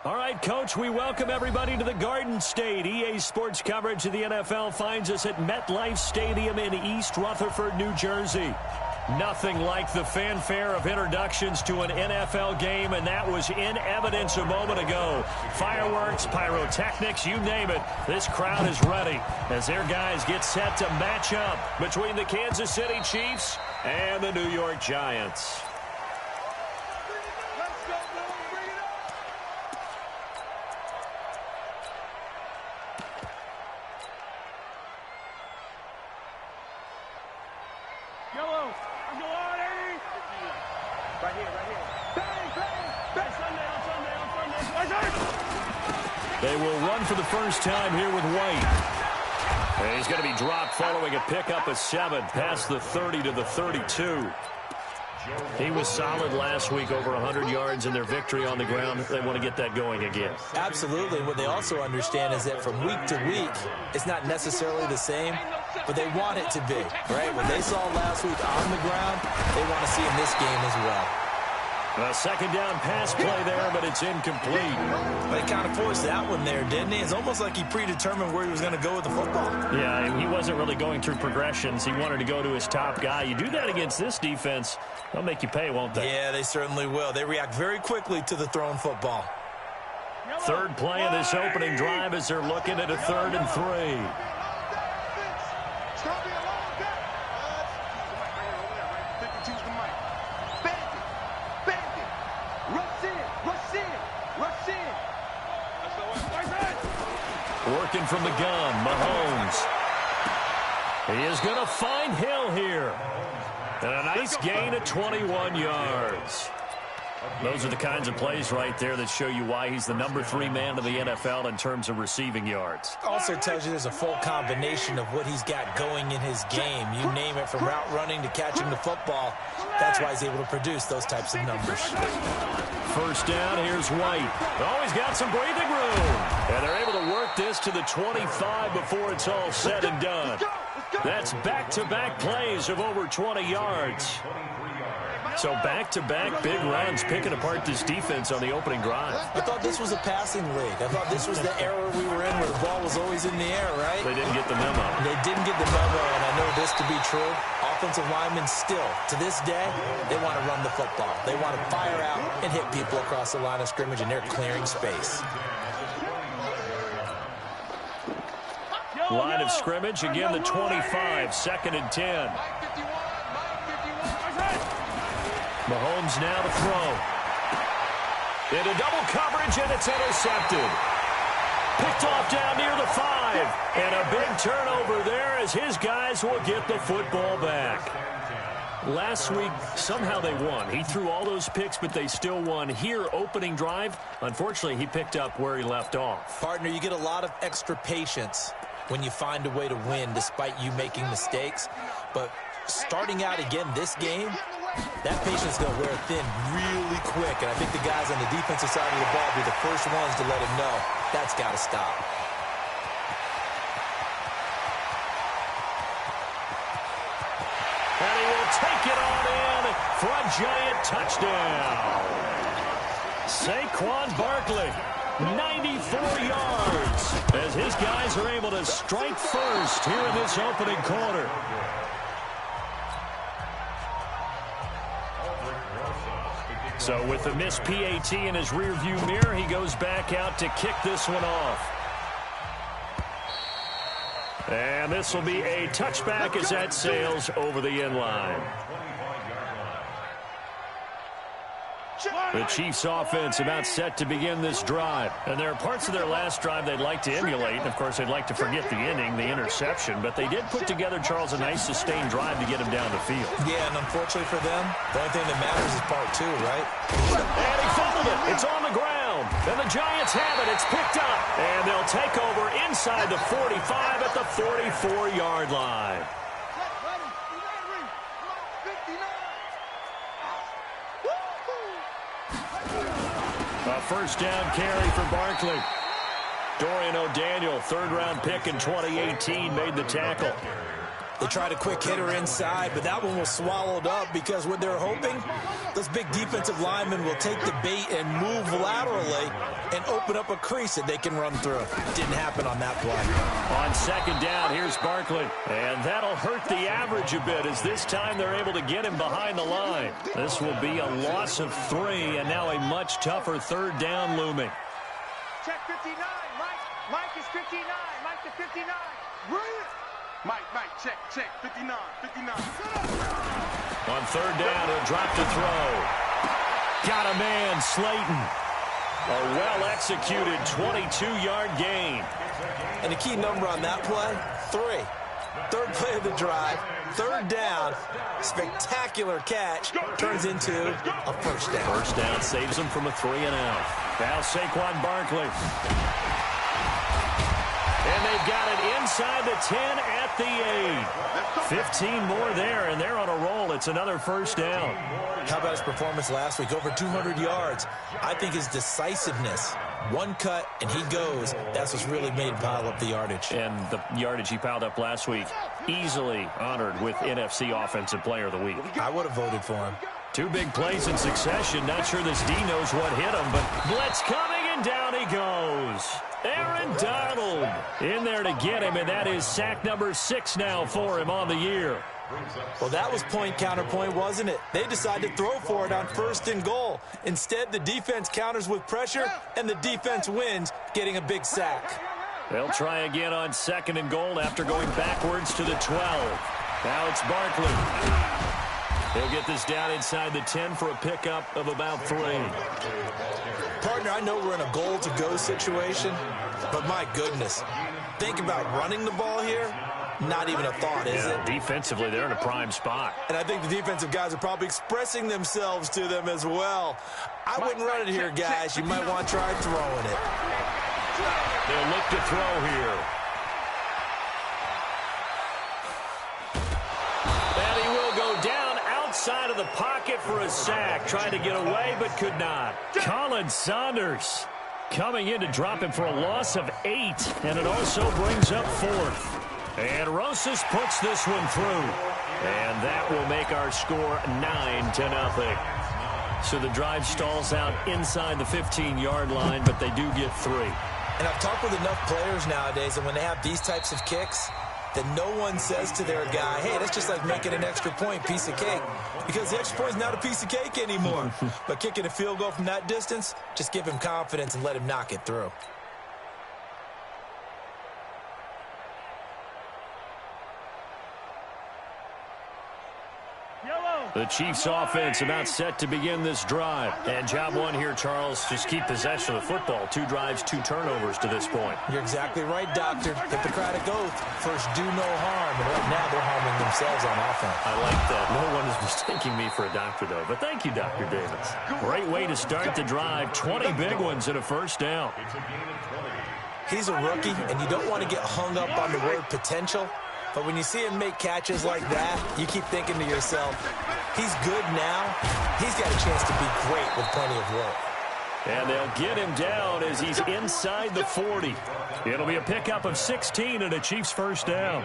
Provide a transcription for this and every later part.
All right, Coach, we welcome everybody to the Garden State. EA Sports coverage of the NFL finds us at MetLife Stadium in East Rutherford, New Jersey. Nothing like the fanfare of introductions to an NFL game, and that was in evidence a moment ago. Fireworks, pyrotechnics, you name it. This crowd is ready as their guys get set to match up between the Kansas City Chiefs and the New York Giants. They will run for the first time here with White. And he's going to be dropped following a pickup of 7 past the 30 to the 32. He was solid last week, over 100 yards in their victory on the ground. They want to get that going again. Absolutely. What they also understand is that from week to week, it's not necessarily the same, but they want it to be, right? What they saw last week on the ground, they want to see in this game as well. A second down pass play there, but it's incomplete. They kind of forced that one there, didn't he? It's almost like he predetermined where he was going to go with the football. Yeah, he wasn't really going through progressions. He wanted to go to his top guy. You do that against this defense, they'll make you pay, won't they? Yeah, they certainly will. They react very quickly to the thrown football. Third play of this opening drive as they're looking at a 3rd and 3. Working from the gun, Mahomes. He is going to find Hill here. And a nice gain of 21 yards. Those are the kinds of plays right there that show you why he's the number 3 man of the NFL in terms of receiving yards. Also tells you there's a full combination of what he's got going in his game. You name it, from route running to catching the football. That's why he's able to produce those types of numbers. First down, here's White. Oh, he's got some breathing room. And they're able to work this to the 25 before it's all said and done. That's back-to-back plays of over 20 yards. So back-to-back big runs, picking apart this defense on the opening drive. I thought this was a passing league. I thought this was the era we were in where the ball was always in the air, right? They didn't get the memo. They didn't get the memo, and I know this to be true. Offensive linemen still, to this day, they want to run the football. They want to fire out and hit people across the line of scrimmage, and they're clearing space. Line of scrimmage, again the 25, 2nd and 10. Mahomes now to throw. Into double coverage, and it's intercepted. Picked off down near the 5. And a big turnover there as his guys will get the football back. Last week, somehow they won. He threw all those picks, but they still won. Here, opening drive, unfortunately, he picked up where he left off. Partner, you get a lot of extra patience when you find a way to win despite you making mistakes. But starting out again this game, that patience is going to wear thin really quick. And I think the guys on the defensive side of the ball will be the first ones to let him know that's got to stop. And he will take it on in for a Giant touchdown. Saquon Barkley, 94 yards, as his guys are able to strike first here in this opening quarter. So with the missed PAT in his rearview mirror, he goes back out to kick this one off. And this will be a touchback as that sails over the end line. The Chiefs offense about set to begin this drive. And there are parts of their last drive they'd like to emulate. And, of course, they'd like to forget the inning, the interception. But they did put together, Charles, a nice sustained drive to get him down the field. Yeah, and unfortunately for them, the only thing that matters is part 2, right? And he fumbled it. It's on the ground. And the Giants have it. It's picked up. And they'll take over inside the 45 at the 44-yard line. A first down carry for Barkley. Dorian O'Daniel, third-round pick in 2018, made the tackle. They tried a quick hitter inside, but that one was swallowed up because what they're hoping, those big defensive linemen will take the bait and move laterally and open up a crease that they can run through. Didn't happen on that play. On second down, here's Barkley. And that'll hurt the average a bit as this time they're able to get him behind the line. This will be a loss of 3, and now a much tougher third down looming. Check 59. Mike is 59. Mike to 59. Mike, check, 59. On third down, he'll drop to throw. Got a man, Slayton. A well-executed 22-yard gain. And the key number on that play, 3. Third play of the drive, third down, spectacular catch, turns into a first down. First down saves them from a 3-and-out. Now Saquon Barkley. And they've got it inside the 10 at the 8. 15 more there, and they're on a roll. It's another first down. How about his performance last week? Over 200 yards. I think his decisiveness, one cut, and he goes. That's what's really made him pile up the yardage. And the yardage he piled up last week, easily honored with NFC Offensive Player of the Week. I would have voted for him. 2 big plays in succession. Not sure this D knows what hit him, but blitz coming, and down he goes. Aaron Donald in there to get him, and that is sack number 6 now for him on the year. Well, that was point counterpoint, wasn't it? They decided to throw for it on 1st and goal. Instead, the defense counters with pressure, and the defense wins, getting a big sack. They'll try again on 2nd and goal after going backwards to the 12. Now it's Barkley. He'll get this down inside the 10 for a pickup of about 3. Partner, I know we're in a goal-to-go situation, but my goodness, think about running the ball here. Not even a thought, is it? Defensively, they're in a prime spot. And I think the defensive guys are probably expressing themselves to them as well. I wouldn't run it here, guys. You might want to try throwing it. They'll look to throw here. And he will go down outside of the pocket for a sack. Tried to get away, but could not. Colin Saunders coming in to drop him for a loss of 8. And it also brings up 4th. And Rosas puts this one through. And that will make our score 9-0. So the drive stalls out inside the 15-yard line, but they do get 3. And I've talked with enough players nowadays, and when they have these types of kicks, that no one says to their guy, hey, that's just like making an extra point, piece of cake. Because the extra point is not a piece of cake anymore. But kicking a field goal from that distance, just give him confidence and let him knock it through. The Chiefs offense about set to begin this drive. And job 1 here, Charles, just keep possession of the football. 2 drives, 2 turnovers to this point. You're exactly right, Doctor. Hippocratic oath. First, do no harm. And right now, they're harming themselves on offense. I like that. No one is mistaking me for a doctor, though. But thank you, Dr. Davis. Great way to start the drive. 20 big ones and a first down. He's a rookie, and you don't want to get hung up on the word potential. But when you see him make catches like that, you keep thinking to yourself, he's good now. He's got a chance to be great with plenty of work. And they'll get him down as he's inside the 40. It'll be a pickup of 16 and a Chiefs first down.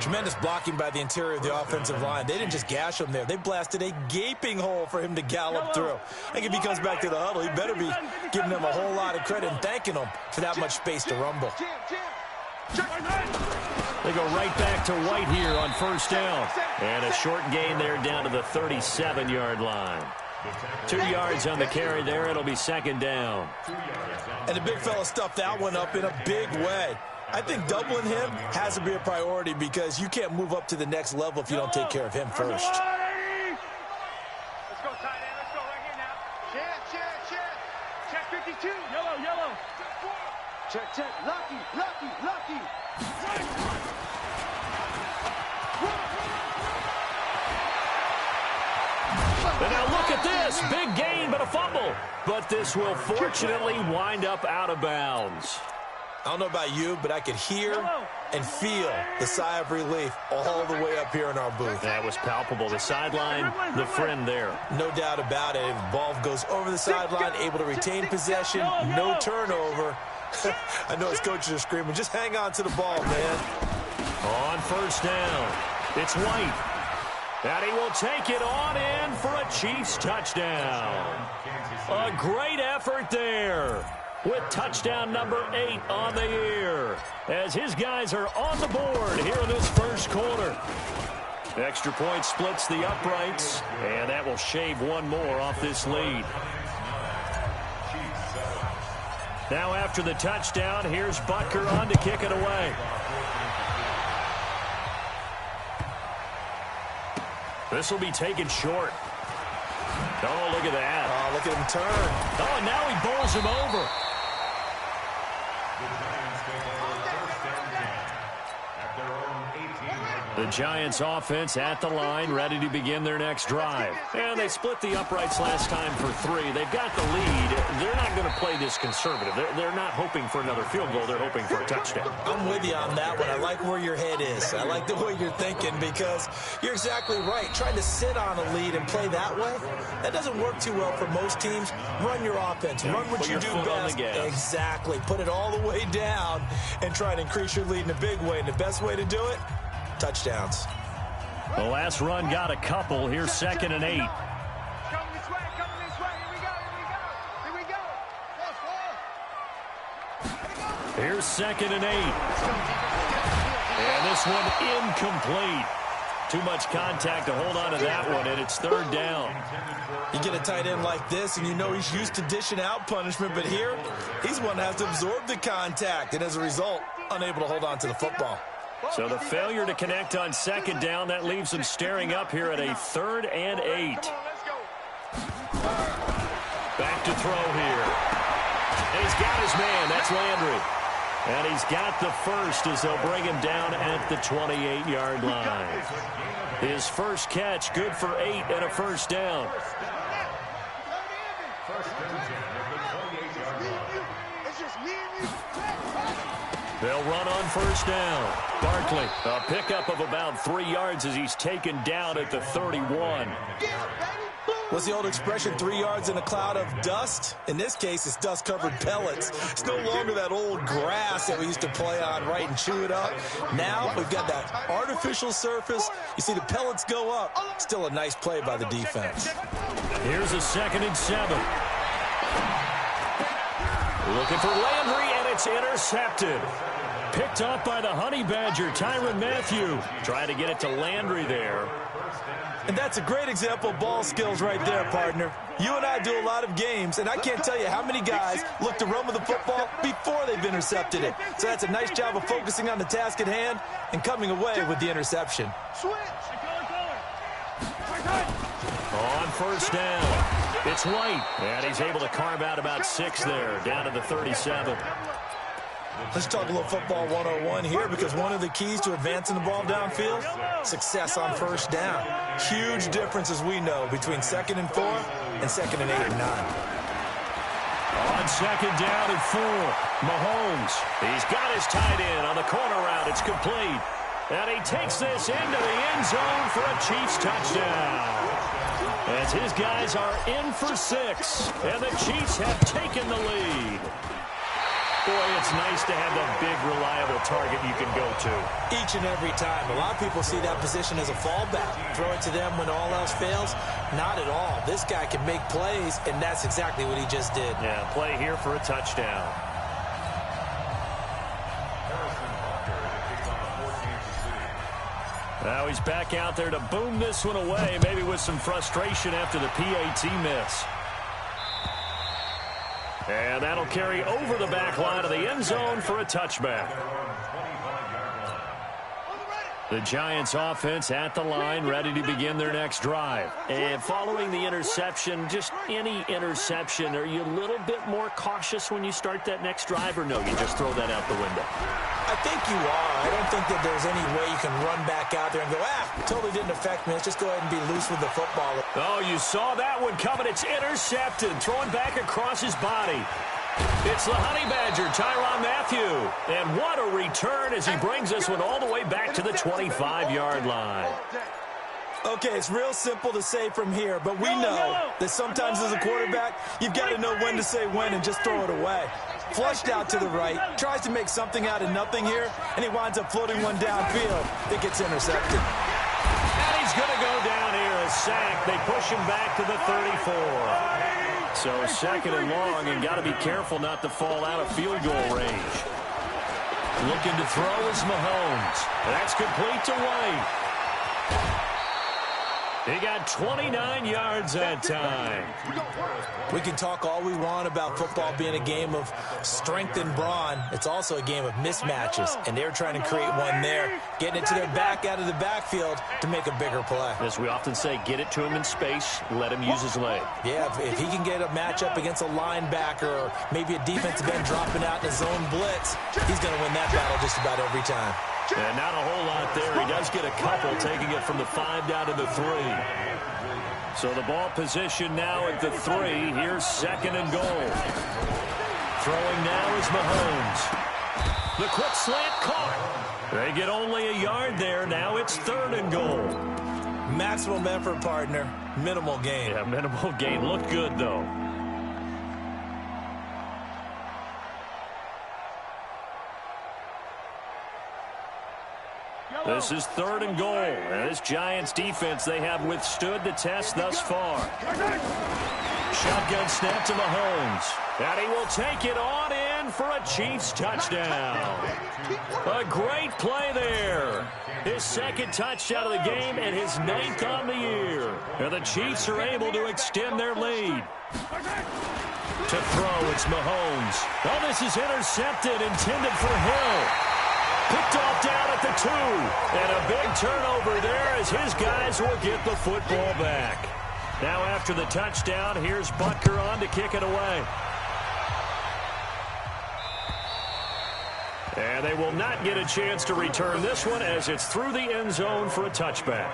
Tremendous blocking by the interior of the offensive line. They didn't just gash him there. They blasted a gaping hole for him to gallop through. I think if he comes back to the huddle, he better be giving them a whole lot of credit and thanking them for that much space to rumble. They go right back to White here on first down. And a short gain there down to the 37-yard line. 2 yards on the carry there. It'll be second down. And the big fella stuffed that one up in a big way. I think doubling him has to be a priority because you can't move up to the next level if you don't take care of him first. Let's go, tight end. Let's go right here now. Check 52. Yellow. Check. Lucky. And now look at this. Big gain, but a fumble. But this will fortunately wind up out of bounds. I don't know about you, but I could hear and feel the sigh of relief all the way up here in our booth. That was palpable. The sideline, the friend there. No doubt about it. If the ball goes over the sideline, able to retain possession, no turnover. I know his coaches are screaming, just hang on to the ball, man. On first down, it's White. And he will take it on in for a Chiefs touchdown. A great effort there. with touchdown number 8 on the year, as his guys are on the board here in this first quarter. Extra point splits the uprights, and that will shave one more off this lead. Now after the touchdown, here's Butker on to kick it away. This will be taken short. Oh, look at that. Oh, look at him turn. Oh, and now he bowls him over. The Giants offense at the line, ready to begin their next drive. And they split the uprights last time for 3. They've got the lead. They're not going to play this conservative. They're not hoping for another field goal. They're hoping for a touchdown. I'm with you on that one. I like where your head is. I like the way you're thinking, because you're exactly right. Trying to sit on a lead and play that way, that doesn't work too well for most teams. Run your offense. Run what you do best. Exactly. Put it all the way down and try to increase your lead in a big way. And the best way to do it, touchdowns. The last run got a couple. Here's 2nd and 8. Coming this way, coming this way. Here we go. Here's 2nd and 8. And this one incomplete. Too much contact to hold on to that one, and it's 3rd down. You get a tight end like this, and you know he's used to dishing out punishment, but here, he's one that has to absorb the contact, and as a result, unable to hold on to the football. So the failure to connect on 2nd down, that leaves them staring up here at a 3rd and 8. Back to throw here. And he's got his man. That's Landry. And he's got the first as they'll bring him down at the 28-yard line. His first catch, good for 8 and a first down. They'll run on first down. Barkley, a pickup of about 3 yards as he's taken down at the 31. What's the old expression, 3 yards in a cloud of dust? In this case, it's dust-covered pellets. It's no longer that old grass that we used to play on, right, and chew it up. Now we've got that artificial surface. You see the pellets go up. Still a nice play by the defense. Here's a 2nd and 7. Looking for Landry, and it's intercepted. Picked up by the Honey Badger, Tyrann Mathieu. Trying to get it to Landry there. And that's a great example of ball skills right there, partner. You and I do a lot of games, and I can't tell you how many guys look to run with the football before they've intercepted it. So that's a nice job of focusing on the task at hand and coming away with the interception. On first down, it's White, and he's able to carve out about 6 there, down to the 37. Let's talk a little football 101 here, because one of the keys to advancing the ball downfield, success on first down. Huge difference, as we know, between 2nd and 4 and 2nd and 8 and 9. On 2nd down and 4, Mahomes. He's got his tight end on the corner route. It's complete. And he takes this into the end zone for a Chiefs touchdown. As his guys are in for 6, and the Chiefs have taken the lead. Boy, it's nice to have a big, reliable target you can go to. Each and every time. A lot of people see that position as a fallback. Throw it to them when all else fails. Not at all. This guy can make plays, and that's exactly what he just did. Yeah, play here for a touchdown. Now he's back out there to boom this one away, maybe with some frustration after the PAT miss. And that'll carry over the back line of the end zone for a touchback. The Giants offense at the line, ready to begin their next drive. And following the interception, just any interception, are you a little bit more cautious when you start that next drive, or no, you just throw that out the window? I think you are. I don't think that there's any way you can run back out there and go, totally didn't affect me. Let's just go ahead and be loose with the football. Oh, you saw that one coming. It's intercepted, throwing back across his body. It's the Honey Badger, Tyrann Mathieu. And what a return as he brings this one all the way back to the 25-yard line. Okay, it's real simple to say from here, but we know that sometimes as a quarterback, you've got to know when to say when and just throw it away. Flushed out to the right, tries to make something out of nothing here, and he winds up floating one downfield. It gets intercepted. And he's going to go down here, a sack. They push him back to the 34. So second and long, and got to be careful not to fall out of field goal range. Looking to throw is Mahomes. That's complete to White. He got 29 yards that time. We can talk all we want about football being a game of strength and brawn. It's also a game of mismatches, and they're trying to create one there, getting it to their back out of the backfield to make a bigger play. As we often say, get it to him in space, let him use his leg. Yeah, if he can get a matchup against a linebacker or maybe a defensive end dropping out in a zone blitz, he's going to win that battle just about every time. And not a whole lot there. He does get a couple, taking it from the 5 down to the 3. So the ball position now at the 3. Here's second and goal. Throwing now is Mahomes. The quick slant caught. They get only a yard there. Now it's third and goal. Maximum effort, partner. Minimal gain. Yeah, minimal gain. Looked good, though. This is third and goal. And this Giants defense, they have withstood the test thus far. Shotgun snap to Mahomes. And he will take it on in for a Chiefs touchdown. A great play there. His second touchdown of the game and his 9th on the year. And the Chiefs are able to extend their lead. To throw, it's Mahomes. Oh, this is intercepted, intended for Hill. Picked off down at the 2. And a big turnover there as his guys will get the football back. Now after the touchdown, here's Butker on to kick it away. And they will not get a chance to return this one as it's through the end zone for a touchback.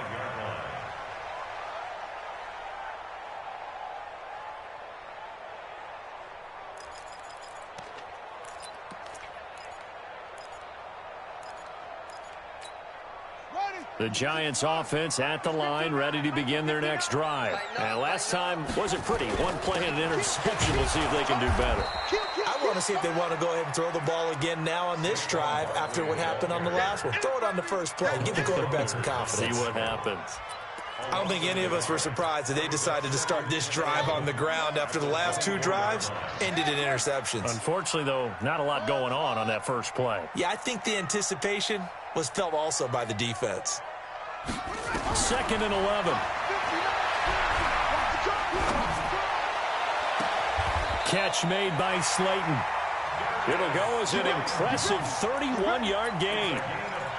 The Giants offense at the line, ready to begin their next drive. And last time wasn't pretty. One play and an interception. We'll see if they can do better. I want to see if they want to go ahead and throw the ball again now on this drive after what happened on the last one. Throw it on the first play. Give the quarterback some confidence. See what happens. I don't think any of us were surprised that they decided to start this drive on the ground after the last 2 drives ended in interceptions. Unfortunately, though, not a lot going on that first play. Yeah, I think the anticipation was felt also by the defense. Second and 11. Catch made by Slayton. It'll go as an impressive 31-yard gain.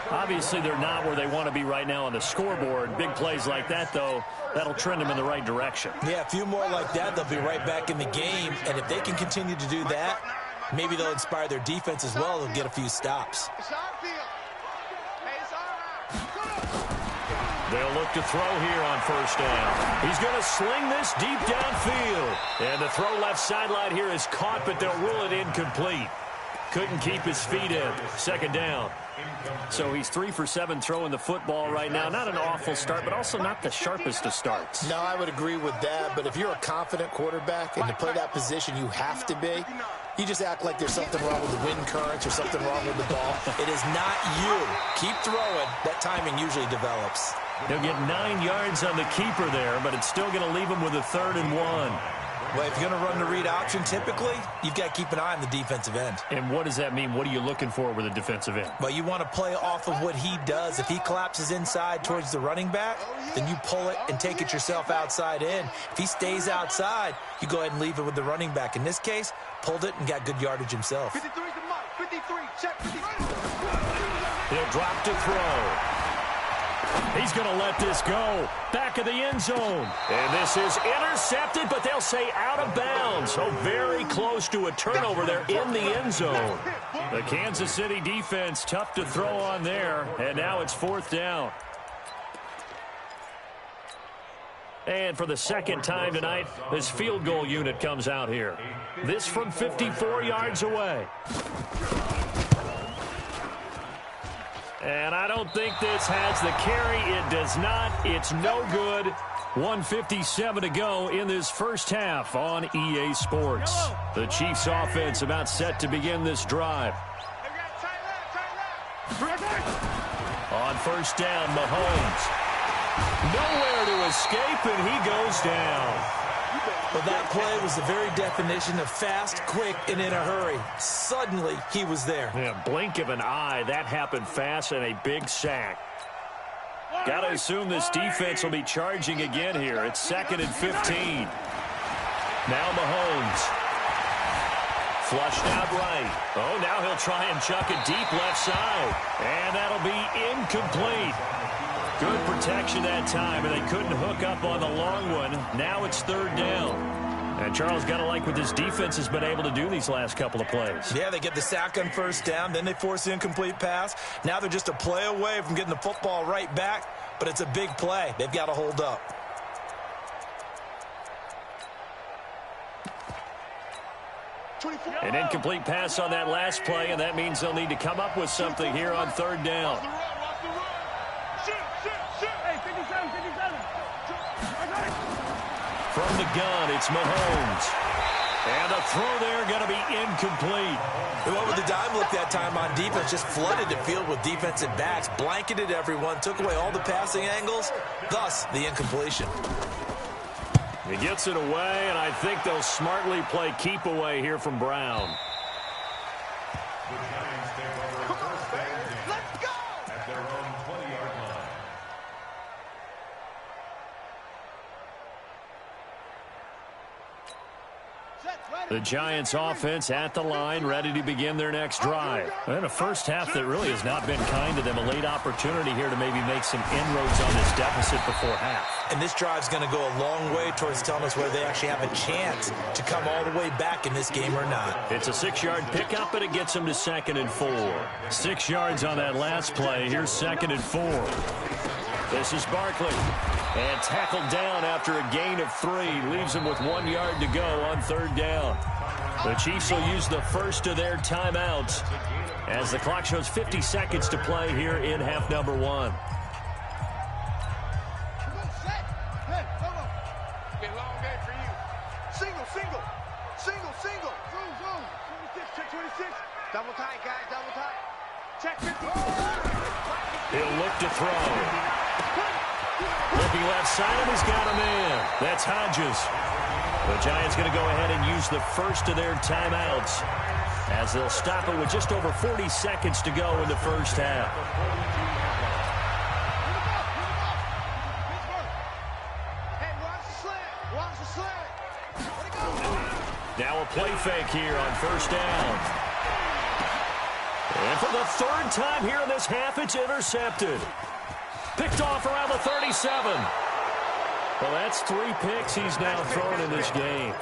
Obviously, they're not where they want to be right now on the scoreboard. Big plays like that, though, that'll trend them in the right direction. Yeah, a few more like that, they'll be right back in the game. And if they can continue to do that, maybe they'll inspire their defense as well. They'll get a few stops. They'll look to throw here on first down. He's going to sling this deep downfield. And the throw left sideline here is caught, but they'll rule it incomplete. Couldn't keep his feet in. Second down. So he's 3 for 7 throwing the football right now. Not an awful start, but also not the sharpest of starts. No, I would agree with that. But if you're a confident quarterback and to play that position you have to be, you just act like there's something wrong with the wind currents or something wrong with the ball. It is not you. Keep throwing. That timing usually develops. He'll get 9 yards on the keeper there, but it's still going to leave him with a 3rd and 1. Well, if you're going to run the read option, typically, you've got to keep an eye on the defensive end. And what does that mean? What are you looking for with a defensive end? Well, you want to play off of what he does. If he collapses inside towards the running back, then you pull it and take it yourself outside in. If he stays outside, you go ahead and leave it with the running back. In this case, pulled it and got good yardage himself. 53 to Mike. 53. Check 53. He'll drop to throw. He's going to let this go. Back of the end zone. And this is intercepted, but they'll say out of bounds. So very close to a turnover there in the end zone. The Kansas City defense tough to throw on there. And now it's 4th down. And for the second time tonight, this field goal unit comes out here. This from 54 yards away. And I don't think this has the carry. It does not. It's no good. 1:57 to go in this first half on EA Sports. The Chiefs offense about set to begin this drive. On first down, Mahomes. Nowhere to escape, and he goes down. Well, that play was the very definition of fast, quick, and in a hurry. Suddenly, he was there. Yeah, blink of an eye. That happened fast and a big sack. Got to assume this defense will be charging again here. It's 2nd and 15. Now Mahomes. Flushed out right. Oh, now he'll try and chuck it deep left side. And that'll be incomplete. Good protection that time, and they couldn't hook up on the long one. Now it's 3rd down. And Charles, got to like what this defense has been able to do these last couple of plays. Yeah, they get the sack on 1st down, then they force the incomplete pass. Now they're just a play away from getting the football right back, but it's a big play. They've got to hold up. An incomplete pass on that last play, and that means they'll need to come up with something here on 3rd down. From the gun, it's Mahomes. And the throw there going to be incomplete. They went with the dime look that time on defense, just flooded the field with defensive backs, blanketed everyone, took away all the passing angles, thus the incompletion. He gets it away, and I think they'll smartly play keep away here from Brown. The Giants offense at the line, ready to begin their next drive. And a first half that really has not been kind to them. A late opportunity here to maybe make some inroads on this deficit before half. And this drive's going to go a long way towards telling us whether they actually have a chance to come all the way back in this game or not. It's a 6-yard pickup, and it gets them to 2nd and 4. 6 yards on that last play. Here's 2nd and 4. This is Barkley. And tackled down after a gain of 3. Leaves him with 1 yard to go on 3rd down. The Chiefs will use the first of their timeouts as the clock shows 50 seconds to play here in half number 1. Double tight, guys, double tight. Check 50. He'll look to throw. Looking left side, he's got a man. That's Hodges. The Giants going to go ahead and use the first of their timeouts as they'll stop it with just over 40 seconds to go in the first half. Hey, watch the slant. Watch the slant. Now a play fake here on 1st down. And for the 3rd time here in this half, it's intercepted. Picked off around the 37. Well, that's 3 picks he's now thrown in this game.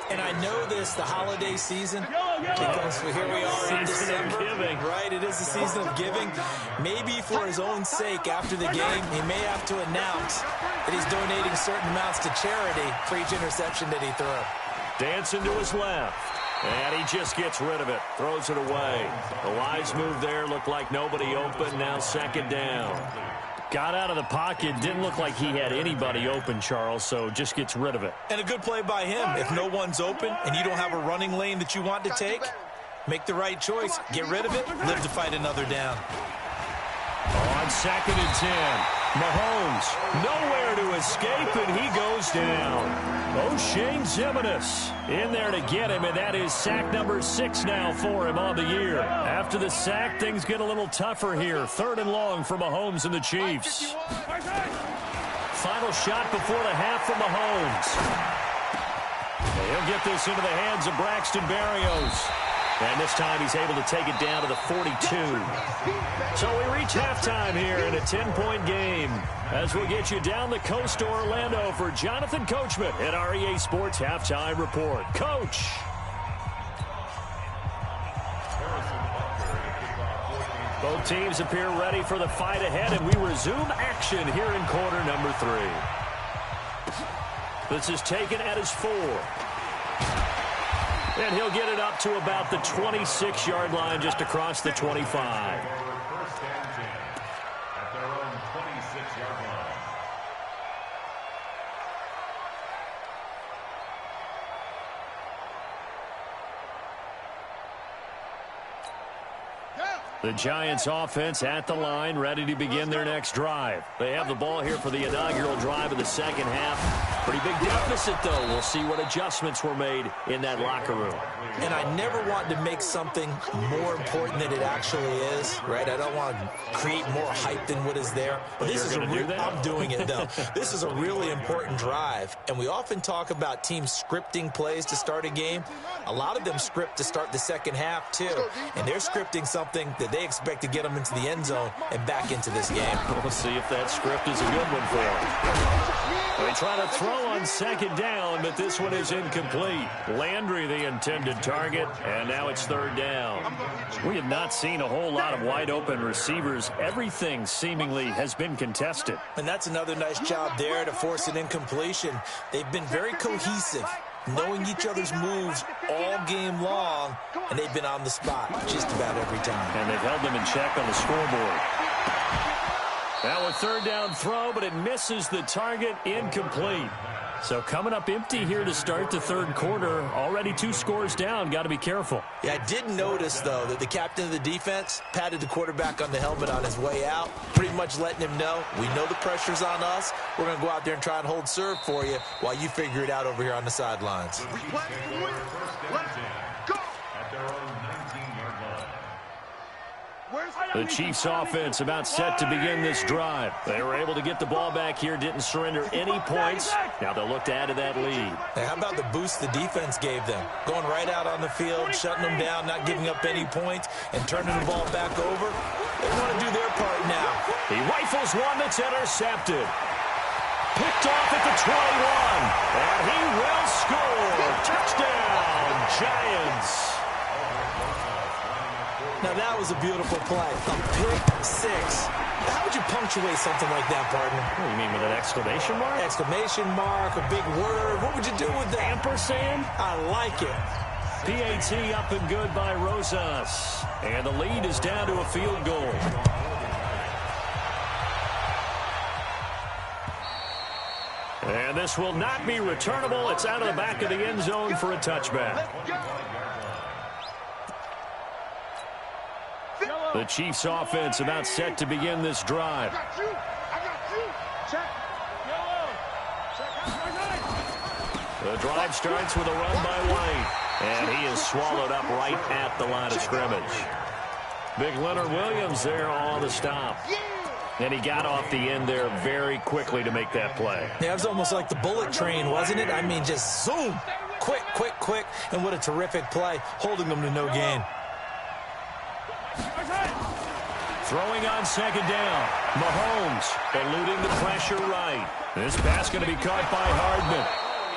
And I know this, the holiday season, because here we are in December. Giving. Right, it is the season of giving. Maybe for his own sake after the game, he may have to announce that he's donating certain amounts to charity for each interception that he threw. Dancing to his left. And he just gets rid of it. Throws it away. The wise move there. Looked like nobody open. Now 2nd down. Got out of the pocket. Didn't look like he had anybody open, Charles, so just gets rid of it. And a good play by him. If no one's open and you don't have a running lane that you want to take, make the right choice. Get rid of it. Live to fight another down. On 2nd and 10. Mahomes nowhere to escape, and he goes down. O'Shane Ximines in there to get him, and that is sack number 6 now for him on the year. After the sack, things get a little tougher here. 3rd and long for Mahomes and the Chiefs. Final shot before the half for Mahomes. He'll get this into the hands of Braxton Berrios. And this time he's able to take it down to the 42. So we reach halftime here in a 10-point game as we'll get you down the coast to Orlando for Jonathan Coachman at our EA Sports Halftime Report. Coach. Both teams appear ready for the fight ahead, and we resume action here in quarter number 3. This is taken at his 4. And he'll get it up to about the 26-yard line, just across the 25. The Giants offense at the line, ready to begin their next drive. They have the ball here for the inaugural drive of the second half. Pretty big deficit, though. We'll see what adjustments were made in that locker room. And I never want to make something more important than it actually is, right? I don't want to create more hype than what is there. But this is I'm doing it, though. This is a really important drive. And we often talk about teams scripting plays to start a game. A lot of them script to start the second half, too. And they're scripting something that they expect to get them into the end zone and back into this game. We'll see if that script is a good one for them. They try to throw on second down, but this one is incomplete. Landry, the intended target, and now it's third down. We have not seen a whole lot of wide-open receivers. Everything seemingly has been contested. And that's another nice job there to force an incompletion. They've been very cohesive, knowing each other's moves all game long, and they've been on the spot just about every time. And they've held them in check on the scoreboard. Now a third down throw, but it misses the target, incomplete. So coming up empty here to start the third quarter. Already 2 scores down. Got to be careful. Yeah, I did notice, though, that the captain of the defense patted the quarterback on the helmet on his way out, pretty much letting him know, we know the pressure's on us. We're going to go out there and try and hold serve for you while you figure it out over here on the sidelines. The Chiefs offense about set to begin this drive. They were able to get the ball back here, didn't surrender any points. Now they'll look to add to that lead. Hey, how about the boost the defense gave them? Going right out on the field, shutting them down, not giving up any points, and turning the ball back over. They want to do their part now. He rifles one that's intercepted. Picked off at the 21. And he will score. Touchdown, Giants. Now, that was a beautiful play. A pick six. How would you punctuate something like that, partner? What do you mean, with an exclamation mark? Exclamation mark, a big word. What would you do with that? Ampersand? I like it. PAT up and good by Rosas. And the lead is down to a field goal. And this will not be returnable. It's out of the back of the end zone for a touchback. The Chiefs offense about set to begin this drive. The drive starts with a run by White. And he is swallowed up right at the line of scrimmage. Big Leonard Williams there on the stop. And he got off the end there very quickly to make that play. Yeah, it was almost like the bullet train, wasn't it? I mean, just zoom. Quick, quick, quick. And what a terrific play, holding them to no gain. Throwing on second down. Mahomes eluding the pressure right. This pass going to be caught by Hardman.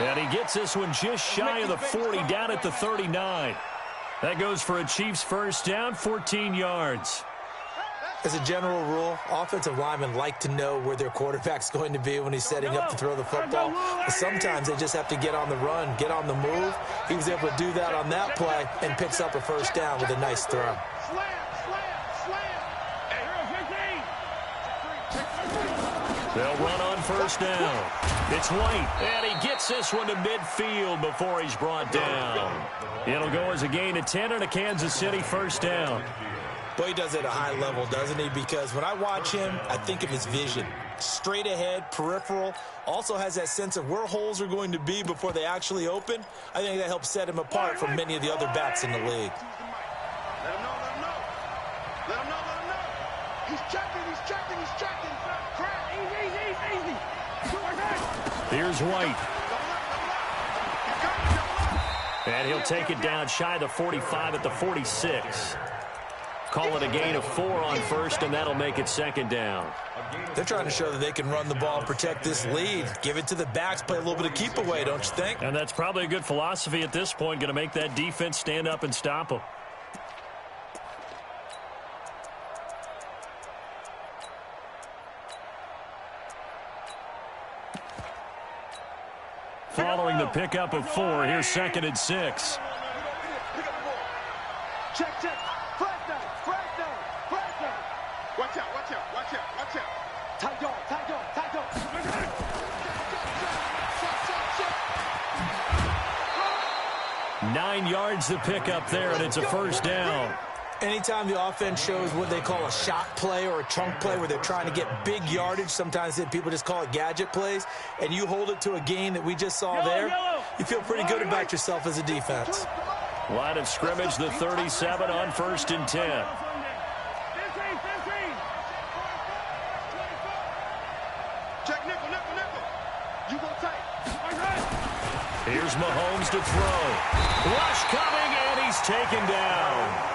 And he gets this one just shy of the 40, down at the 39. That goes for a Chiefs first down, 14 yards. As a general rule, offensive linemen like to know where their quarterback's going to be when he's setting up to throw the football. But sometimes they just have to get on the run, get on the move. He was able to do that on that play and picks up a first down with a nice throw. They'll run on first down. It's White, and he gets this one to midfield before he's brought down. It'll go as a gain of 10 and a Kansas City first down. Boy, he does it at a high level, doesn't he? Because when I watch him, I think of his vision. Straight ahead, peripheral, also has that sense of where holes are going to be before they actually open. I think that helps set him apart from many of the other backs in the league. Let him know, let him know. Let him know, let him know. He's checking, he's checking, he's checking. Crap, easy. Here's White. And he'll take it down shy of the 45 at the 46. Call it a gain of 4 on first, and that'll make it second down. They're trying to show that they can run the ball, protect this lead. Give it to the backs, play a little bit of keep away, don't you think? And that's probably a good philosophy at this point, going to make that defense stand up and stop them. Following the pickup of 4, here's second and 6. Check. Flag down. Watch out. Tight dog. 9 yards to pick up there, and it's a first down. Anytime the offense shows what they call a shot play or a chunk play where they're trying to get big yardage, sometimes people just call it gadget plays, and you hold it to a gain that we just saw there, you feel pretty good about yourself as a defense. Line of scrimmage, the 37 on 1st and 10. Here's Mahomes to throw. Rush coming, and he's taken down.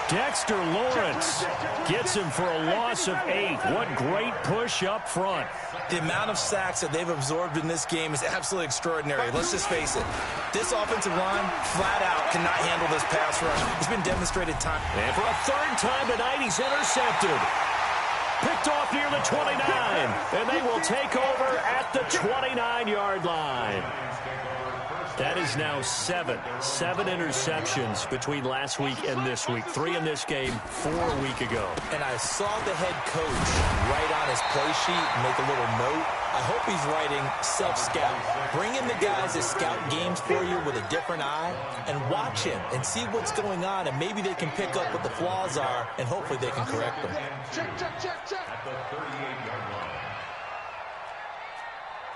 Dexter Lawrence gets him for a loss of 8. What great push up front. The amount of sacks that they've absorbed in this game is absolutely extraordinary. Let's just face it. This offensive line, flat out, cannot handle this pass rush. It's been demonstrated time. And for a 3rd time tonight, he's intercepted. Picked off near the 29. And they will take over at the 29-yard line. That is now 7 interceptions between last week and this week. 3 in this game, 4 a week ago. And I saw the head coach write on his play sheet, make a little note. I hope he's writing self-scout. Bring in the guys that scout games for you with a different eye and watch him and see what's going on, and maybe they can pick up what the flaws are, and hopefully they can correct them. Check. At the 38-yard line.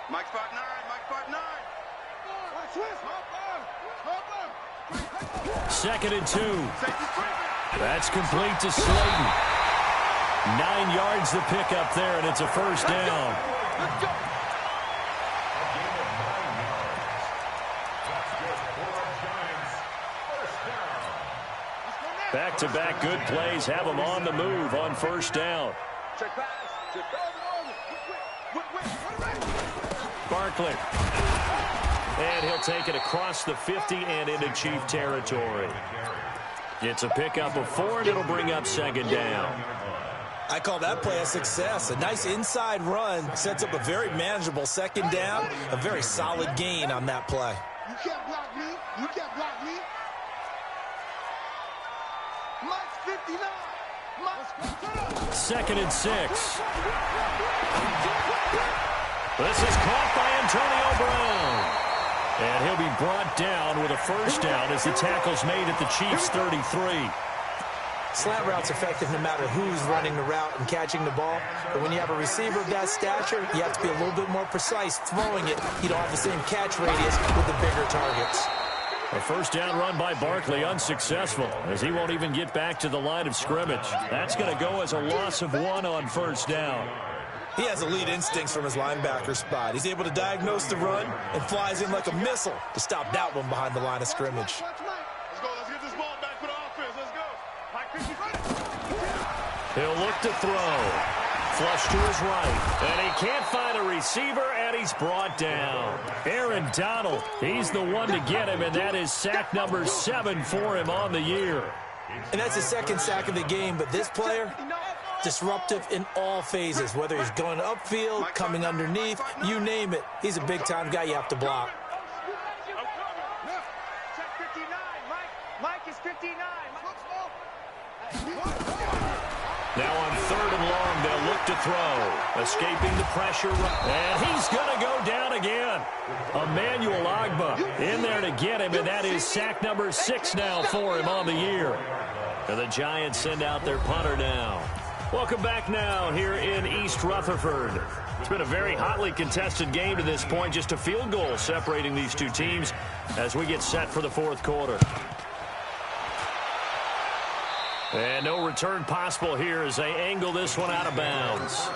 Mike spot 9. 2nd and 2. That's complete to Slayton. 9 yards the pickup there, and it's a 1st down. Back-to-back good plays have them on the move on 1st down. Barkley. And he'll take it across the 50 and into Chief territory. It's a pickup of 4, and it'll bring up 2nd down. I call that play a success. A nice inside run sets up a very manageable 2nd down. A very solid gain on that play. You can't block me. Mike's 59. 2nd and 6. This is caught by Antonio Brown. And he'll be brought down with a 1st down as the tackle's made at the Chiefs' 33. Slant route's effective no matter who's running the route and catching the ball. But when you have a receiver of that stature, you have to be a little bit more precise throwing it. You don't have the same catch radius with the bigger targets. A 1st down run by Barkley unsuccessful as he won't even get back to the line of scrimmage. That's going to go as a loss of 1 on 1st down. He has elite instincts from his linebacker spot. He's able to diagnose the run and flies in like a missile to stop that one behind the line of scrimmage. Let's go. Let's get this ball back for the offense. Let's go. He'll look to throw. Flush to his right. And he can't find a receiver, and he's brought down. Aaron Donald, he's the one to get him, and that is sack number 7 for him on the year. And that's his 2nd sack of the game, but this player, disruptive in all phases, whether he's going upfield, coming underneath, you name it. He's a big-time guy you have to block. Check 59. Mike is 59. Now on 3rd and long, they'll look to throw. Escaping the pressure. And he's going to go down again. Emmanuel Ogbah in there to get him, and that is sack number 6 now for him on the year. And the Giants send out their punter now. Welcome back now here in East Rutherford. It's been a very hotly contested game to this point. Just a field goal separating these two teams as we get set for the 4th quarter. And no return possible here as they angle this one out of bounds.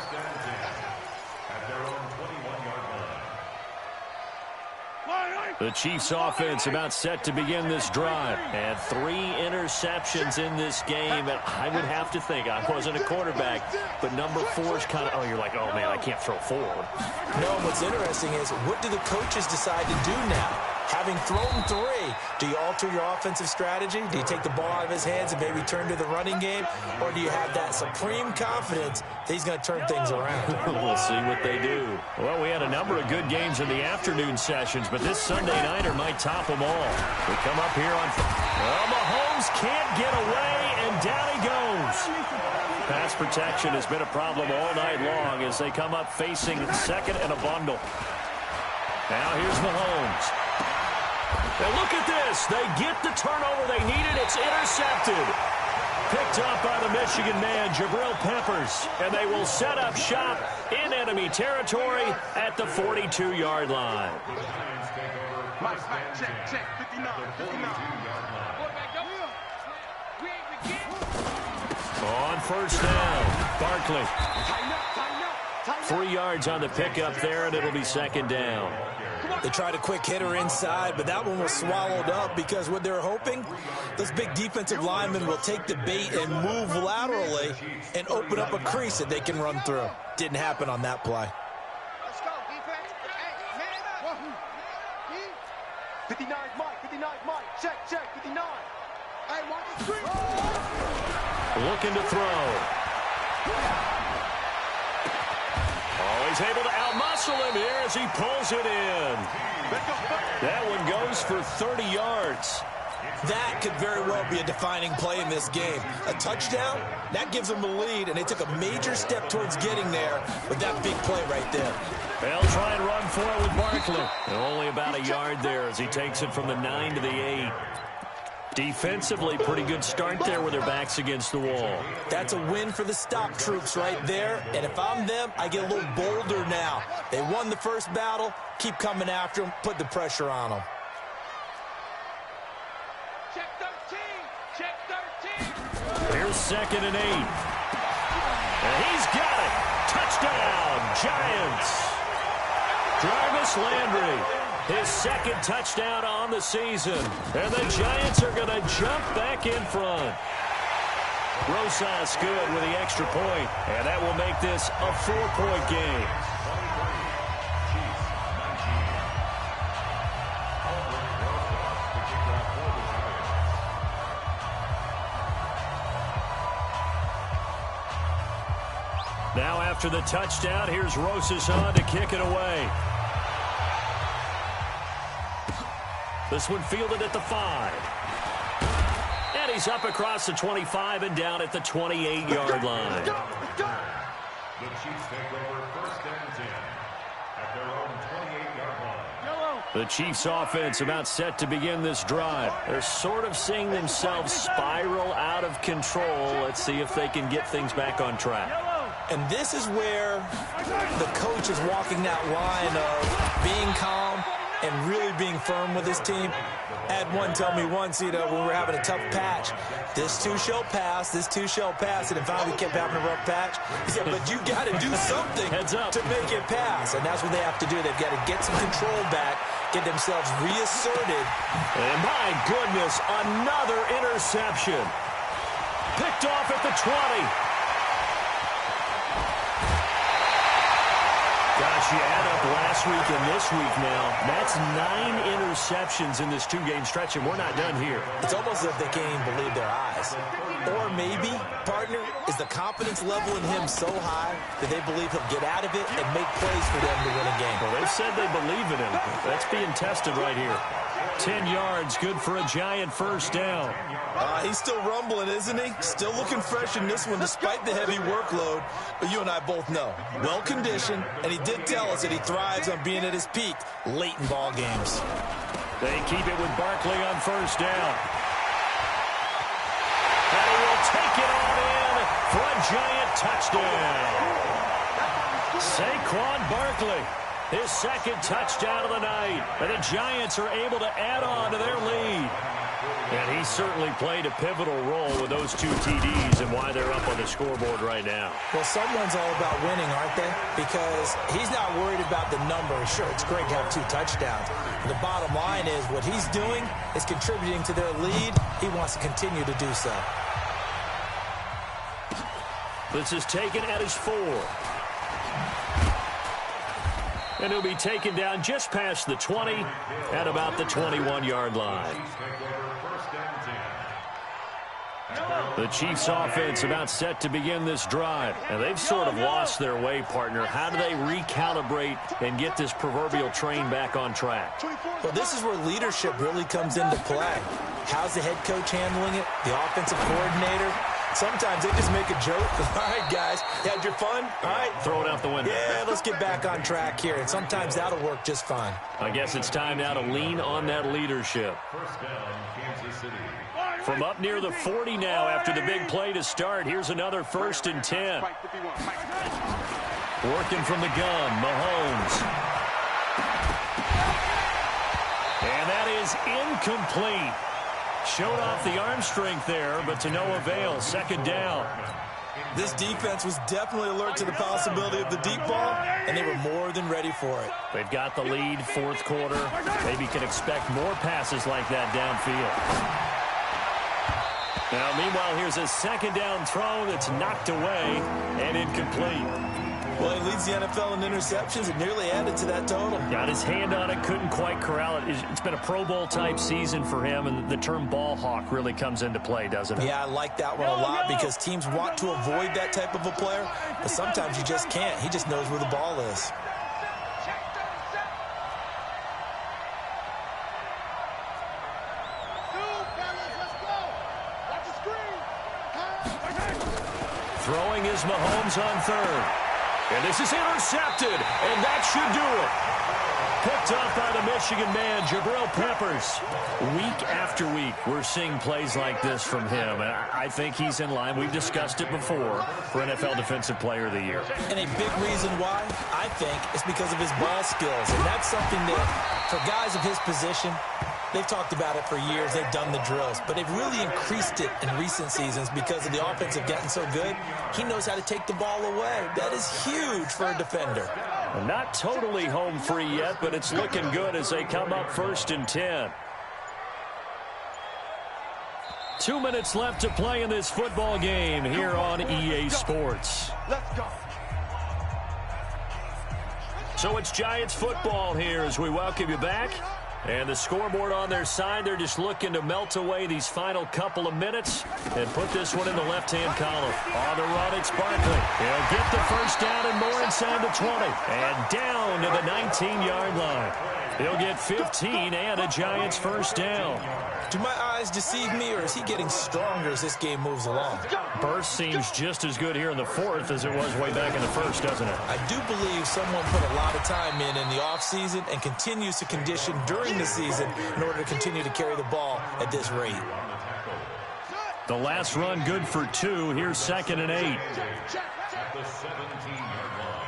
The Chiefs offense about set to begin this drive. And 3 interceptions in this game. And I would have to think, I wasn't a quarterback, but number 4 is kind of, oh, you're like, oh, man, I can't throw forward. No, what's interesting is, what do the coaches decide to do now? Having thrown 3, do you alter your offensive strategy? Do you take the ball out of his hands and maybe turn to the running game? Or do you have that supreme confidence that he's going to turn things around? We'll see what they do. Well, we had a number of good games in the afternoon sessions, but this Sunday nighter might top them all. We come up here on... Well, Mahomes can't get away, and down he goes. Pass protection has been a problem all night long as they come up facing 2nd and a bundle. Now here's Mahomes. And look at this. They get the turnover they needed. It's intercepted. picked up by the Michigan man, Jabril Peppers. And they will set up shop in enemy territory at the 42-yard line. On first down, Barkley. 3 yards on the pickup there, and it'll be second down. They tried a quick hitter inside, but that one was swallowed up because what they're hoping, those big defensive linemen will take the bait and move laterally and open up a crease that they can run through. Didn't happen on that play. Let's go, defense. Hey, man up. 59, Mike. Check, 59. Hey, watch the screen. Looking to throw. Oh, he's able to outmuscle him here as he pulls it in. That one goes for 30 yards. That could very well be a defining play in this game. A touchdown, that gives them the lead, and they took a major step towards getting there with that big play right there. They'll try and run for it with Barkley. And only about a yard there as he takes it from the 9 to the 8. Defensively, pretty good start there with their backs against the wall. That's a win for the stop troops right there. And if I'm them, I get a little bolder now. They won the first battle. Keep coming after them. Put the pressure on them. Check 13. Here's 2nd and 8. And he's got it. Touchdown, Giants. Jarvis Landry. His 2nd touchdown on the season. And the Giants are going to jump back in front. Rosas good with the extra point. And that will make this a 4-point game. Now after the touchdown, here's Rosas on to kick it away. This one fielded at the 5. And he's up across the 25 and down at the 28-yard line. The Chiefs take over 1st and 10 at their own 28-yard line. The Chiefs offense about set to begin this drive. They're sort of seeing themselves spiral out of control. Let's see if they can get things back on track. And this is where the coach is walking that line of being calm and really being firm with his team. Had one tell me once, when we were having a tough patch, this too shall pass, this too shall pass, and then finally we kept having a rough patch. He said, but you got to do something to make it pass, and that's what they have to do. They've got to get some control back, get themselves reasserted. And my goodness, another interception. Picked off at the 20. Gosh, you add up last week and this week now. That's 9 interceptions in this 2-game stretch, and we're not done here. It's almost as if they can't even believe their eyes. Or maybe, partner, is the confidence level in him so high that they believe he'll get out of it and make plays for them to win a game. Well, they've said they believe in him. That's being tested right here. 10 yards, good for a Giant first down. He's still rumbling, isn't he? Still looking fresh in this one despite the heavy workload. But you and I both know, well-conditioned, and he did tell us that he thrives on being at his peak late in ball games. They keep it with Barkley on first down. And he will take it on in for a Giant touchdown. Saquon Barkley, his 2nd touchdown of the night. And the Giants are able to add on to their lead. And he certainly played a pivotal role with those 2 TDs and why they're up on the scoreboard right now. Well, someone's all about winning, aren't they? Because he's not worried about the number. Sure, it's great to have 2 touchdowns. The bottom line is what he's doing is contributing to their lead. He wants to continue to do so. This is taken at his 4. And he'll be taken down just past the 20 at about the 21-yard line. The Chiefs offense about set to begin this drive. And they've sort of lost their way, partner. How do they recalibrate and get this proverbial train back on track? Well, this is where leadership really comes into play. How's the head coach handling it? The offensive coordinator? Sometimes they just make a joke. All right, guys, you had your fun? All right. Throw it out the window. Yeah, let's get back on track here. And sometimes that'll work just fine. I guess it's time now to lean on that leadership. First down, Kansas City. From up near the 40 now after the big play to start. Here's another 1st and 10. Working from the gun, Mahomes. And that is incomplete. Showed off the arm strength there, but to no avail. 2nd down. This defense was definitely alert to the possibility of the deep ball, and they were more than ready for it. They've got the lead, 4th quarter. Maybe can expect more passes like that downfield. Now, meanwhile, here's a 2nd down throw that's knocked away and incomplete. Well, he leads the NFL in interceptions and nearly added to that total. Got his hand on it, couldn't quite corral it. It's been a Pro Bowl-type season for him, and the term ball hawk really comes into play, doesn't it? Yeah, I like that one a lot because teams want to avoid that type of a player, but sometimes you just can't. He just knows where the ball is. Throwing is Mahomes on 3rd. And this is intercepted, and that should do it. Picked up by the Michigan man, Jabril Peppers. Week after week, we're seeing plays like this from him, and I think he's in line. We've discussed it before for NFL Defensive Player of the Year. And a big reason why, I think, is because of his ball skills, and that's something that, for guys of his position, they've talked about it for years. They've done the drills, but they've really increased it in recent seasons because of the offense have gotten so good. He knows how to take the ball away. That is huge for a defender. Not totally home free yet, but it's looking good as they come up 1st and 10. 2 minutes left to play in this football game here on EA Sports. Let's go. So it's Giants football here as we welcome you back. And the scoreboard on their side, they're just looking to melt away these final couple of minutes and put this one in the left-hand column. On the run, it's Barkley. He'll get the 1st down and more inside the 20. And down to the 19-yard line. He'll get 15 and a Giants 1st down. Do my eyes deceive me, or is he getting stronger as this game moves along? Burst seems just as good here in the 4th as it was way back in the 1st, doesn't it? I do believe someone put a lot of time in the offseason and continues to condition during the season in order to continue to carry the ball at this rate. The last run good for 2. Here's 2nd and 8. At the 17-yard line.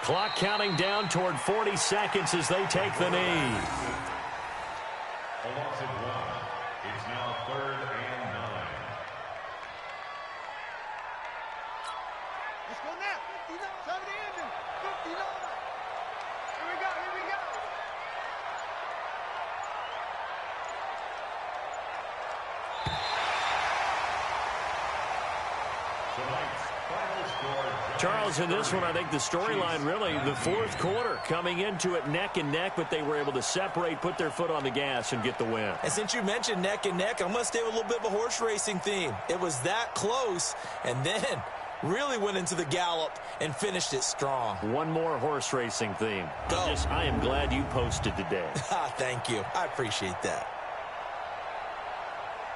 Clock counting down toward 40 seconds as they take the knee. A loss of 1. It's now 3rd and 9. Let's go now. 59, 70, 59. Here we go, here we go. Tonight's final score. Charles, in this one, I think the storyline really, the 4th quarter, coming into it neck and neck, but they were able to separate, put their foot on the gas, and get the win. And since you mentioned neck and neck, I'm going to stay with a little bit of a horse racing theme. It was that close, and then really went into the gallop and finished it strong. One more horse racing theme. Go. I am glad you posted today. Thank you. I appreciate that.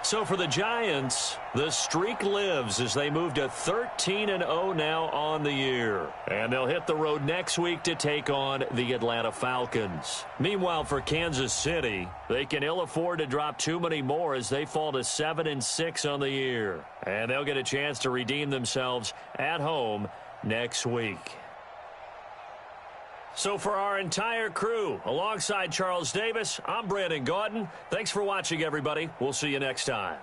So for the Giants, the streak lives as they move to 13-0 now on the year. And they'll hit the road next week to take on the Atlanta Falcons. Meanwhile, for Kansas City, they can ill afford to drop too many more as they fall to 7-6 on the year. And they'll get a chance to redeem themselves at home next week. So for our entire crew, alongside Charles Davis, I'm Brandon Gaudin. Thanks for watching, everybody. We'll see you next time.